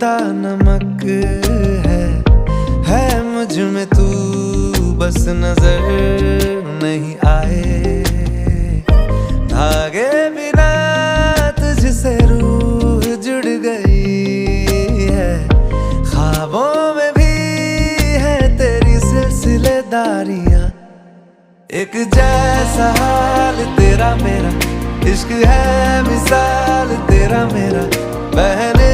पिघलता नमक है मुझ में तू बस नजर नहीं आए। धागे बिना तुझसे रूह जुड़ गई है, ख्वाबों में भी है तेरी सिलसिलेदारियां। एक जैसा हाल तेरा मेरा, इश्क है मिसाल तेरा मेरा, बहने